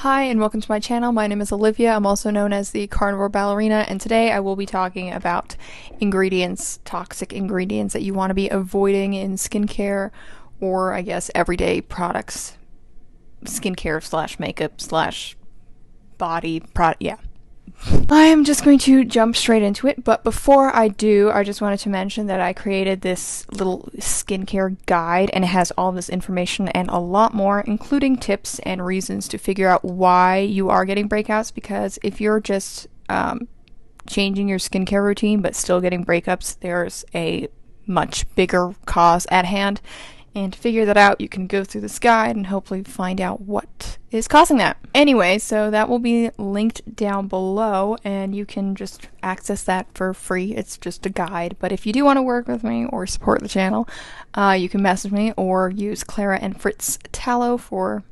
Hi and welcome to my channel. My name is Olivia. I'm also known as the Carnivore Ballerina, and today I will be talking about ingredients, toxic ingredients that you want to be avoiding in skincare, or I guess everyday products, skincare slash makeup slash body product. Yeah. I am just going to jump straight into it, but before I do, I just wanted to mention that I created this little skincare guide, and it has all this information and a lot more, including tips and reasons to figure out why you are getting breakouts, because if you're just changing your skincare routine but still getting breakups, there's a much bigger cause at hand. And to figure that out, you can go through this guide and hopefully find out what is causing that. Anyway, so that will be linked down below, and you can just access that for free. It's just a guide. But if you do want to work with me or support the channel, you can message me or use Clara and Fritz Tallow for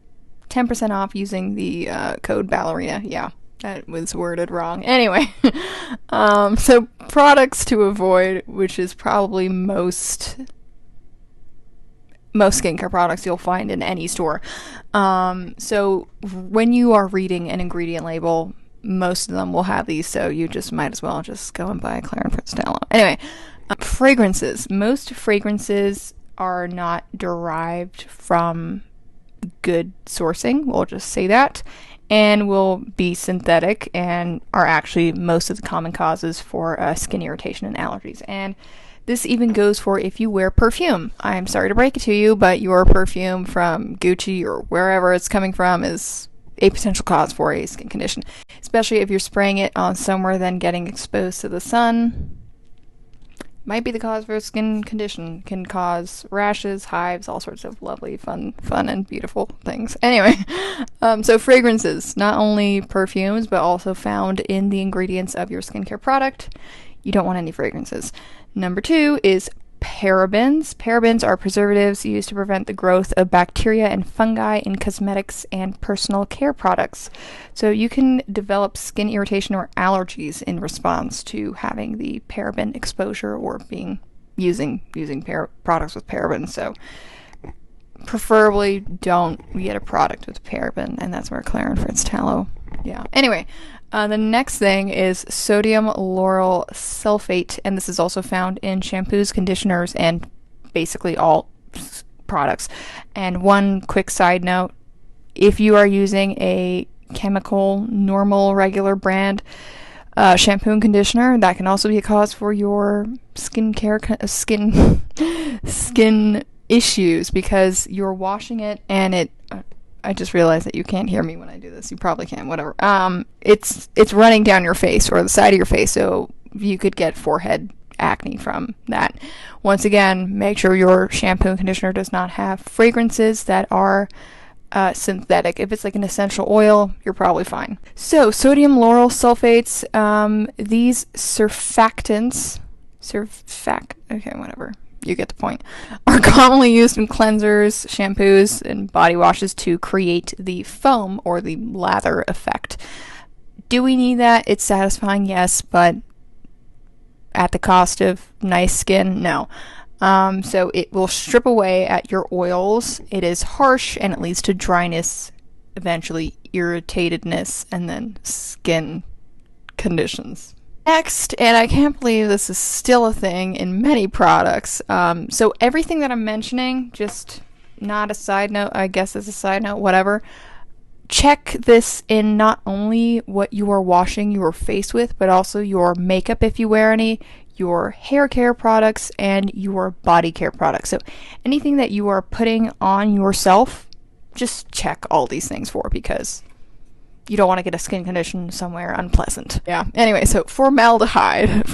10% off using the code Ballerina. Yeah, that was worded wrong. Anyway, so products to avoid, which is probably most skincare products you'll find in any store. So when you are reading an ingredient label, most of them will have these, so you just might as well just go and buy a Clara and Fritz Tallow. Anyway, fragrances. Most fragrances are not derived from good sourcing, we'll just say that, and will be synthetic and are actually most of the common causes for skin irritation and allergies. And this even goes for if you wear perfume. I'm sorry to break it to you, but your perfume from Gucci or wherever it's coming from is a potential cause for a skin condition. Especially if you're spraying it on somewhere then getting exposed to the sun. Might be the cause for a skin condition. Can cause rashes, hives, all sorts of lovely, fun and beautiful things. Anyway, so fragrances, not only perfumes, but also found in the ingredients of your skincare product. You don't want any fragrances. Number 2 is parabens. Parabens are preservatives used to prevent the growth of bacteria and fungi in cosmetics and personal care products. So you can develop skin irritation or allergies in response to having the paraben exposure or using products with parabens. So preferably don't get a product with paraben, and that's where Clara and Fritz Tallow. Yeah. Anyway, the next thing is sodium lauryl sulfate, and this is also found in shampoos, conditioners, and basically all products. And one quick side note, if you are using a chemical, normal, regular brand shampoo and conditioner, that can also be a cause for your skin issues, because you're washing it and it I just realized that you can't hear me when I do this. You probably can, whatever. It's running down your face or the side of your face, so you could get forehead acne from that. Once again, make sure your shampoo and conditioner does not have fragrances that are synthetic. If it's like an essential oil, you're probably fine. So, sodium lauryl sulfates, these surfactants, okay, whatever. You get the point, are commonly used in cleansers, shampoos, and body washes to create the foam or the lather effect. Do we need that? It's satisfying, yes, but at the cost of nice skin? No. So it will strip away at your oils. It is harsh and it leads to dryness, eventually irritatedness, and then skin conditions. Next, and I can't believe this is still a thing in many products, so everything that I'm mentioning, just not a side note, I guess as a side note, whatever, check this in not only what you are washing your face with, but also your makeup if you wear any, your hair care products, and your body care products. So anything that you are putting on yourself, just check all these things for, because you don't want to get a skin condition somewhere unpleasant. Yeah. Anyway, so formaldehyde and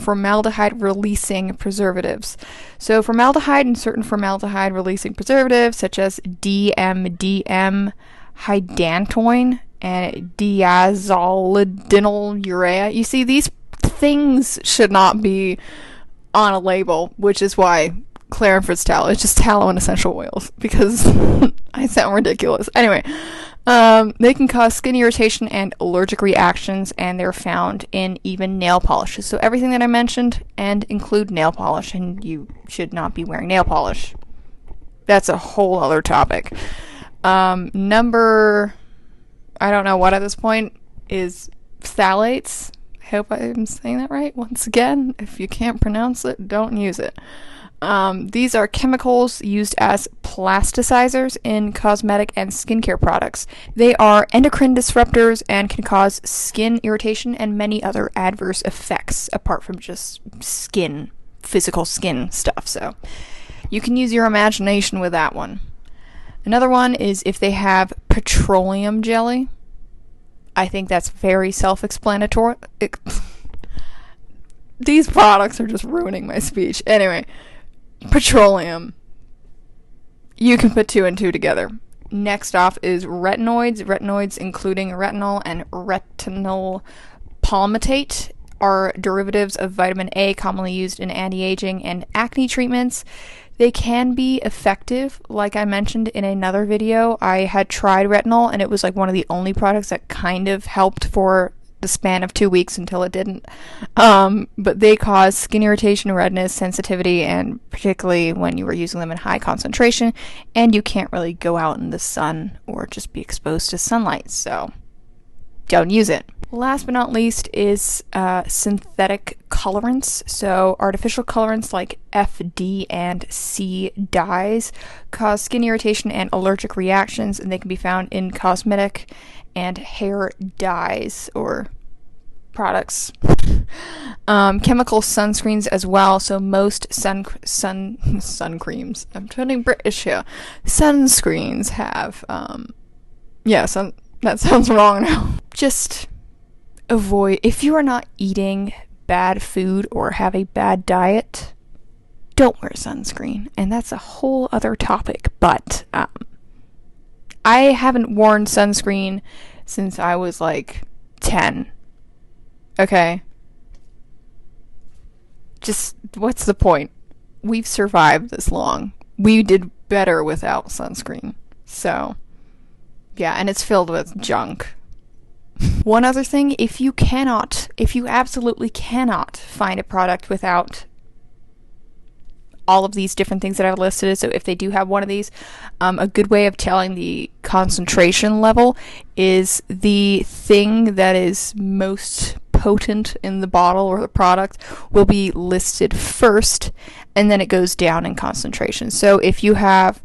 formaldehyde releasing preservatives. So formaldehyde and certain formaldehyde releasing preservatives such as DMDM, hydantoin, and diazolidinyl urea. You see, these things should not be on a label, which is why Clara and Fritz Tallow is just tallow and essential oils, because I sound ridiculous. Anyway, they can cause skin irritation and allergic reactions, and they're found in even nail polishes. So everything that I mentioned, and include nail polish, and you should not be wearing nail polish. That's a whole other topic. Number I don't know what at this point is phthalates. I hope I'm saying that right. Once again, if you can't pronounce it, don't use it. These are chemicals used as plasticizers in cosmetic and skincare products. They are endocrine disruptors and can cause skin irritation and many other adverse effects apart from just skin, physical skin stuff. So you can use your imagination with that one. Another one is if they have petroleum jelly. I think that's very self-explanatory. These products are just ruining my speech. Anyway, petroleum. You can put 2 and 2 together. Next off is retinoids. Retinoids, including retinol and retinol palmitate, are derivatives of vitamin A commonly used in anti-aging and acne treatments. They can be effective. Like I mentioned in another video, I had tried retinol and it was like one of the only products that kind of helped for the span of 2 weeks until it didn't. But they cause skin irritation, redness, sensitivity, and particularly when you were using them in high concentration and you can't really go out in the sun or just be exposed to sunlight. So don't use it. Last but not least is synthetic colorants. So artificial colorants like F, D, and C dyes cause skin irritation and allergic reactions, and they can be found in cosmetic and hair dyes or products. Chemical sunscreens as well. So most sun creams. I'm turning British here. Sunscreens have that sounds wrong now. Just avoid, if you are not eating bad food or have a bad diet, don't wear sunscreen. And that's a whole other topic, but I haven't worn sunscreen since I was like 10. Okay? Just, what's the point? We've survived this long. We did better without sunscreen. So, yeah, and it's filled with junk. One other thing, if you absolutely cannot find a product without all of these different things that I've listed, so if they do have one of these, a good way of telling the concentration level is the thing that is most potent in the bottle or the product will be listed first, and then it goes down in concentration. So if you have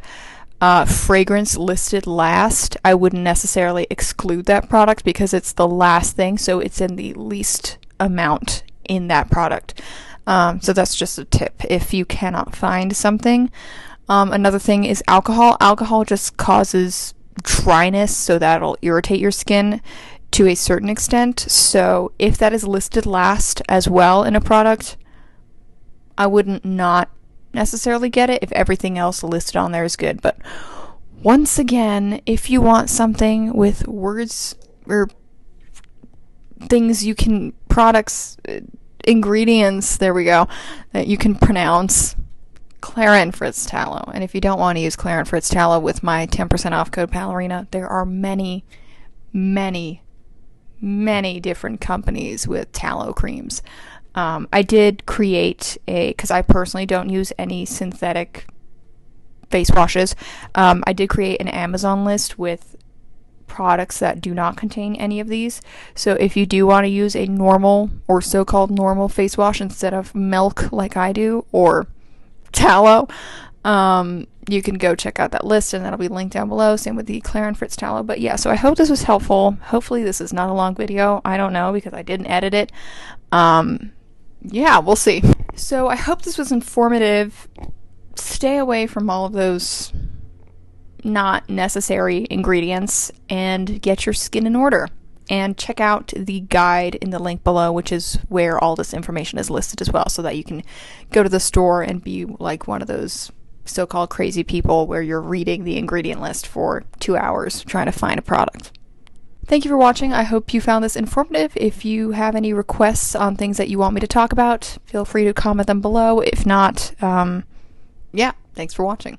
fragrance listed last, I wouldn't necessarily exclude that product because it's the last thing, so it's in the least amount in that product. So that's just a tip if you cannot find something. Another thing is alcohol. Alcohol just causes dryness, so that'll irritate your skin to a certain extent. So if that is listed last as well in a product, I wouldn't not necessarily get it if everything else listed on there is good. But once again, if you want something with words or things you can, ingredients, there we go, that you can pronounce, Clara & Fritz tallow. And if you don't want to use Clara & Fritz tallow with my 10% off code ballerina, there are many different companies with tallow creams. I did create because I personally don't use any synthetic face washes, I did create an Amazon list with products that do not contain any of these. So if you do want to use a normal or so-called normal face wash instead of milk like I do, or tallow, you can go check out that list, and that'll be linked down below. Same with the Clara & Fritz tallow. But yeah, so I hope this was helpful. Hopefully this is not a long video. I don't know because I didn't edit it. Yeah, we'll see. So I hope this was informative. Stay away from all of those not necessary ingredients and get your skin in order. And check out the guide in the link below, which is where all this information is listed as well, so that you can go to the store and be like one of those so-called crazy people where you're reading the ingredient list for 2 hours trying to find a product. Thank you for watching. I hope you found this informative. If you have any requests on things that you want me to talk about, feel free to comment them below. If not, yeah, thanks for watching.